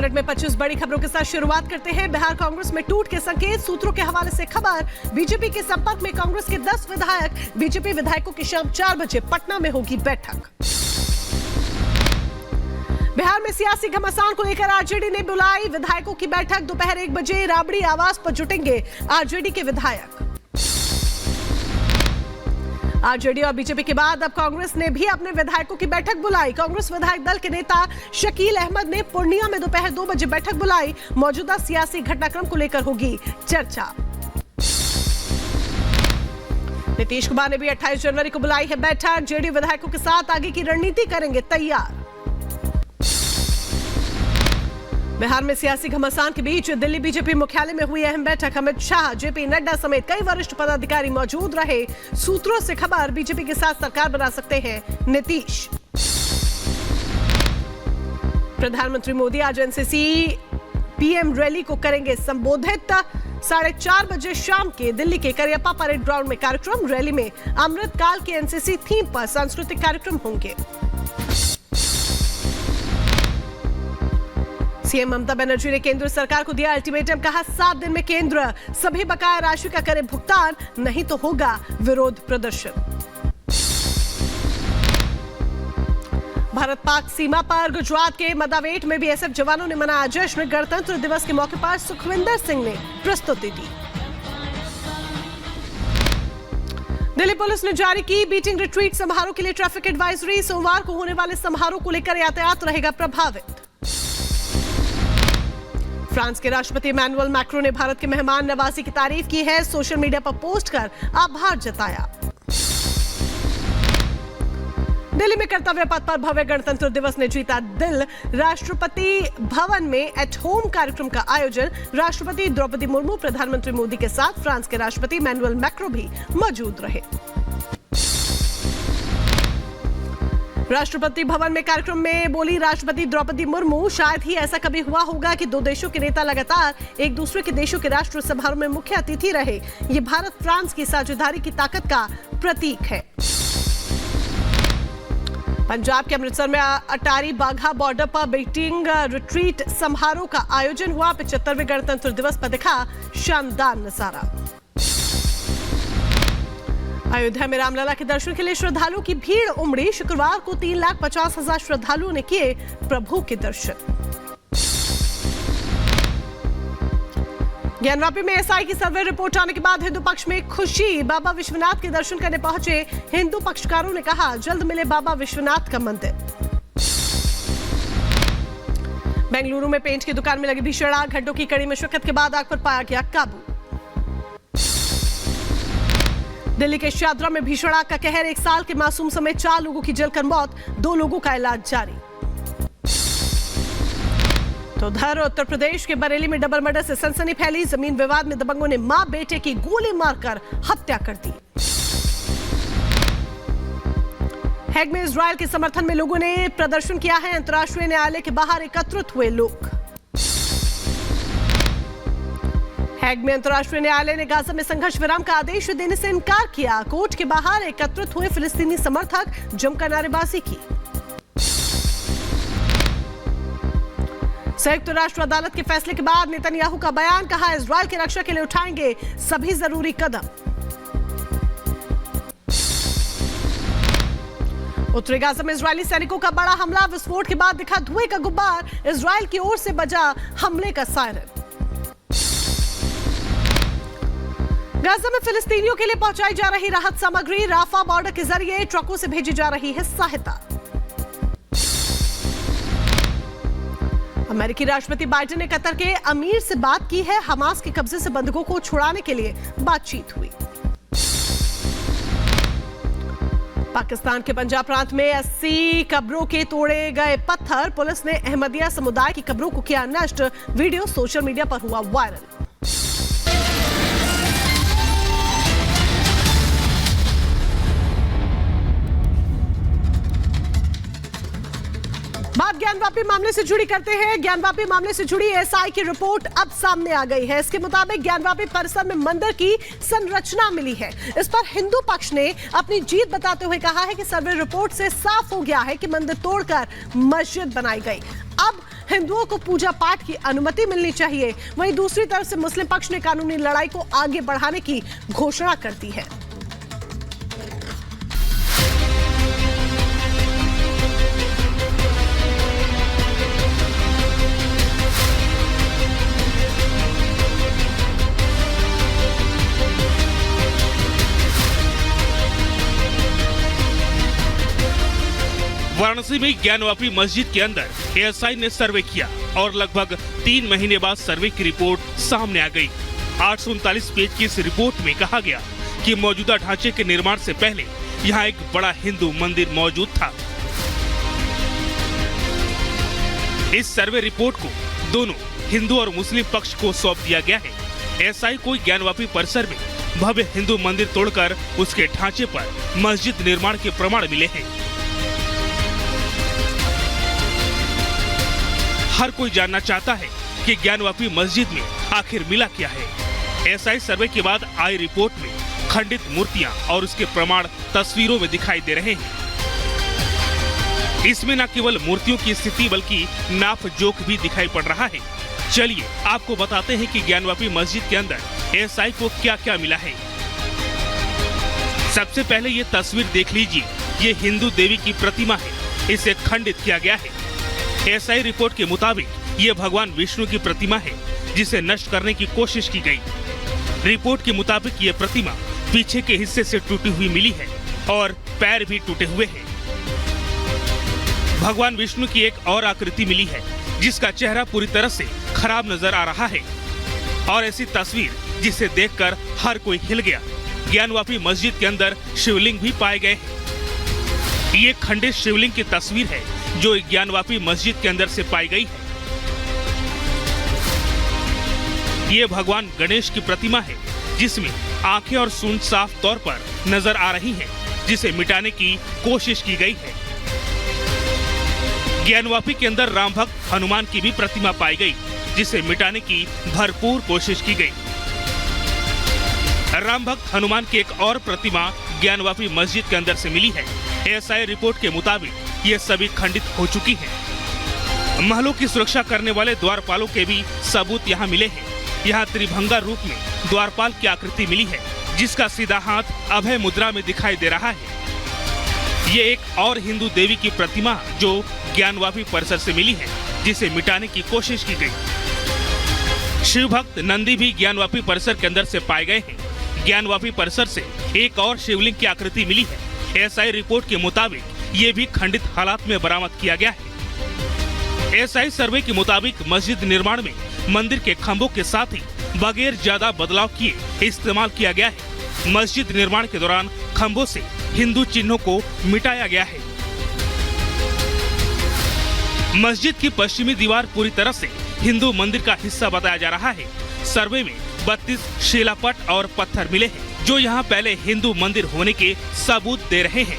Minute में 25 बड़ी खबरों के साथ शुरुआत करते हैं। बिहार कांग्रेस में टूट के संकेत, सूत्रों के हवाले से खबर। बीजेपी के संपर्क में कांग्रेस के 10 विधायक। बीजेपी विधायकों की शाम 4 बजे पटना में होगी बैठक। बिहार में सियासी घमासान को लेकर आरजेडी ने बुलाई विधायकों की बैठक। दोपहर 1 बजे राबड़ी आवास पर जुटेंगे आरजेडी के विधायक। आरजेडी और बीजेपी के बाद अब कांग्रेस ने भी अपने विधायकों की बैठक बुलाई। कांग्रेस विधायक दल के नेता शकील अहमद ने पूर्णिया में दोपहर 2 बजे बैठक बुलाई। मौजूदा सियासी घटनाक्रम को लेकर होगी चर्चा। नीतीश कुमार ने भी 28 जनवरी को बुलाई है बैठक। जेडीयू विधायकों के साथ आगे की रणनीति करेंगे तैयार। बिहार में सियासी घमासान के बीच दिल्ली बीजेपी मुख्यालय में हुई अहम बैठक। अमित शाह, जेपी नड्डा समेत कई वरिष्ठ पदाधिकारी मौजूद रहे। सूत्रों से खबर, बीजेपी के साथ सरकार बना सकते हैं नीतीश। प्रधानमंत्री मोदी आज एनसीसी पीएम रैली को करेंगे संबोधित। 4:30 बजे शाम के दिल्ली के करियप्पा परेड ग्राउंड में कार्यक्रम। रैली में अमृतकाल के एनसीसी थीम पर सांस्कृतिक कार्यक्रम होंगे। सीएम ममता बनर्जी ने केंद्र सरकार को दिया अल्टीमेटम। कहा 7 दिन में केंद्र सभी बकाया राशि का करे भुगतान, नहीं तो होगा विरोध प्रदर्शन। भारत पाक सीमा पर गुजरात के मदावेट में बीएसएफ जवानों ने मनाया जश्न। गणतंत्र दिवस के मौके पर सुखविंदर सिंह ने प्रस्तुति दी। दिल्ली पुलिस ने जारी की बीटिंग रिट्रीट समारोह के लिए ट्रैफिक एडवाइजरी। सोमवार को होने वाले समारोह को लेकर यातायात रहेगा प्रभावित। फ्रांस के राष्ट्रपति इमैनुअल मैक्रों ने भारत के मेहमान नवाजी की तारीफ की है। सोशल मीडिया पर पोस्ट कर आभार जताया। दिल्ली में कर्तव्य पथ पर भव्य गणतंत्र दिवस ने जीता दिल। राष्ट्रपति भवन में एट होम कार्यक्रम का आयोजन। राष्ट्रपति द्रौपदी मुर्मू, प्रधानमंत्री मोदी के साथ फ्रांस के राष्ट्रपति इमैनुअल मैक्रों भी मौजूद रहे। राष्ट्रपति भवन में कार्यक्रम में बोली राष्ट्रपति द्रौपदी मुर्मू, शायद ही ऐसा कभी हुआ होगा कि 2 देशों के नेता लगातार एक दूसरे के देशों के राष्ट्र समारोह में मुख्य अतिथि रहे। ये भारत फ्रांस की साझेदारी की ताकत का प्रतीक है। पंजाब के अमृतसर में अटारी बाघा बॉर्डर पर बीटिंग रिट्रीट समारोह का आयोजन हुआ। 75वें गणतंत्र दिवस पर दिखा शानदार नजारा। अयोध्या में रामलला के दर्शन के लिए श्रद्धालुओं की भीड़ उमड़ी। शुक्रवार को 3,50,000 श्रद्धालुओं ने किए प्रभु के दर्शन। ज्ञानवापी में एसआई की सर्वे रिपोर्ट आने के बाद हिंदू पक्ष में खुशी। बाबा विश्वनाथ के दर्शन करने पहुंचे हिंदू पक्षकारों ने कहा जल्द मिले बाबा विश्वनाथ का मंदिर। बेंगलुरु में पेंट की दुकान में लगी भीषण आग। घंटों की कड़ी मशक्कत के बाद आग पर पाया गया काबू। दिल्ली के शादरा में भीषण आग का कहर। 1 साल के मासूम समेत 4 लोगों की जलकर मौत। 2 लोगों का इलाज जारी। तो उधर उत्तर प्रदेश के बरेली में डबल मर्डर से सनसनी फैली। जमीन विवाद में दबंगों ने मां बेटे की गोली मारकर हत्या कर दी। हैग में इजरायल के समर्थन में लोगों ने प्रदर्शन किया है। अंतर्राष्ट्रीय न्यायालय के बाहर एकत्रित हुए लोग। हैग में अंतर्राष्ट्रीय न्यायालय ने गाजा में संघर्ष विराम का आदेश देने से इनकार किया। कोर्ट के बाहर एकत्रित हुए फिलिस्तीनी समर्थक जमकर नारेबाजी की। संयुक्त राष्ट्र अदालत के फैसले के बाद नेतन्याहू का बयान। कहा इजरायल की रक्षा के लिए उठाएंगे सभी जरूरी कदम। उत्तरी गाजा में इजरायली सैनिकों का बड़ा हमला। विस्फोट के बाद दिखा धुएं का गुब्बार। इजरायल की ओर से बजा हमले का सायरन। गाजा में फिलिस्तीनियों के लिए पहुंचाई जा रही राहत सामग्री। राफा बॉर्डर के जरिए ट्रकों से भेजी जा रही है सहायता। अमेरिकी राष्ट्रपति बाइडेन ने कतर के अमीर से बात की है। हमास के कब्जे से बंधकों को छुड़ाने के लिए बातचीत हुई। पाकिस्तान के पंजाब प्रांत में 80 कब्रों के तोड़े गए पत्थर। पुलिस ने अहमदिया समुदाय की कब्रों को किया नष्ट। वीडियो सोशल मीडिया पर हुआ वायरल। बात ज्ञानवापी मामले से जुड़ी करते हैं। ज्ञानवापी मामले से जुड़ी एसआई की रिपोर्ट अब सामने आ गई है। इसके मुताबिक ज्ञानवापी परिसर में मंदिर की संरचना मिली है। इस पर हिंदू पक्ष ने अपनी जीत बताते हुए कहा है कि सर्वे रिपोर्ट से साफ हो गया है कि मंदिर तोड़कर मस्जिद बनाई गई। अब हिंदुओं को पूजा पाठ की अनुमति मिलनी चाहिए। वहीं दूसरी तरफ से मुस्लिम पक्ष ने कानूनी लड़ाई को आगे बढ़ाने की घोषणा कर दी है। वाराणसी में ज्ञानवापी मस्जिद के अंदर एएसआई ने सर्वे किया और लगभग 3 महीने बाद सर्वे की रिपोर्ट सामने आ गई। 839 पेज की इस रिपोर्ट में कहा गया कि मौजूदा ढांचे के निर्माण से पहले यहाँ एक बड़ा हिंदू मंदिर मौजूद था। इस सर्वे रिपोर्ट को दोनों हिंदू और मुस्लिम पक्ष को सौंप दिया गया है। एएसआई को ज्ञानवापी परिसर में भव्य हिंदू मंदिर तोड़कर उसके ढांचे पर मस्जिद निर्माण के प्रमाण मिले हैं। हर कोई जानना चाहता है कि ज्ञानवापी मस्जिद में आखिर मिला क्या है। एएसआई सर्वे के बाद आई रिपोर्ट में खंडित मूर्तियां और उसके प्रमाण तस्वीरों में दिखाई दे रहे हैं। इसमें न केवल मूर्तियों की स्थिति बल्कि नाप जोख भी दिखाई पड़ रहा है। चलिए आपको बताते हैं कि ज्ञानवापी मस्जिद के अंदर एएसआई को क्या क्या मिला है। सबसे पहले ये तस्वीर देख लीजिए। ये हिंदू देवी की प्रतिमा है, इसे खंडित किया गया है। एएसआई रिपोर्ट के मुताबिक ये भगवान विष्णु की प्रतिमा है जिसे नष्ट करने की कोशिश की गई। रिपोर्ट के मुताबिक ये प्रतिमा पीछे के हिस्से से टूटी हुई मिली है और पैर भी टूटे हुए हैं। भगवान विष्णु की एक और आकृति मिली है जिसका चेहरा पूरी तरह से खराब नजर आ रहा है और ऐसी तस्वीर जिसे देखकर हर कोई हिल गया। ज्ञानवापी मस्जिद के अंदर शिवलिंग भी पाए गए हैं। ये खंडित शिवलिंग की तस्वीर है जो ज्ञानवापी मस्जिद के अंदर से पाई गई है। ये भगवान गणेश की प्रतिमा है जिसमें आंखें और सूंड साफ तौर पर नजर आ रही हैं, जिसे मिटाने की कोशिश की गई है। ज्ञानवापी के अंदर राम भक्त हनुमान की भी प्रतिमा पाई गई जिसे मिटाने की भरपूर कोशिश की गई। राम भक्त हनुमान की एक और प्रतिमा ज्ञानवापी मस्जिद के अंदर से मिली है। एएसआई रिपोर्ट के मुताबिक ये सभी खंडित हो चुकी हैं। महलों की सुरक्षा करने वाले द्वारपालों के भी सबूत यहाँ मिले हैं। यहाँ त्रिभंगा रूप में द्वारपाल की आकृति मिली है जिसका सीधा हाथ अभय मुद्रा में दिखाई दे रहा है। ये एक और हिंदू देवी की प्रतिमा जो ज्ञानवापी परिसर से मिली है जिसे मिटाने की कोशिश की गई। शिव भक्त नंदी भी ज्ञानवापी परिसर के अंदर से पाए गए हैं। ज्ञानवापी परिसर से एक और शिवलिंग की आकृति मिली है। एएसआई रिपोर्ट के मुताबिक ये भी खंडित हालात में बरामद किया गया है। एएसआई सर्वे के मुताबिक मस्जिद निर्माण में मंदिर के खंभों के साथ ही बगैर ज्यादा बदलाव किए इस्तेमाल किया गया है। मस्जिद निर्माण के दौरान खंभों से हिंदू चिन्हों को मिटाया गया है। मस्जिद की पश्चिमी दीवार पूरी तरह से हिंदू मंदिर का हिस्सा बताया जा रहा है। सर्वे में 32 शिलापट और पत्थर मिले हैं जो यहाँ पहले हिंदू मंदिर होने के सबूत दे रहे हैं।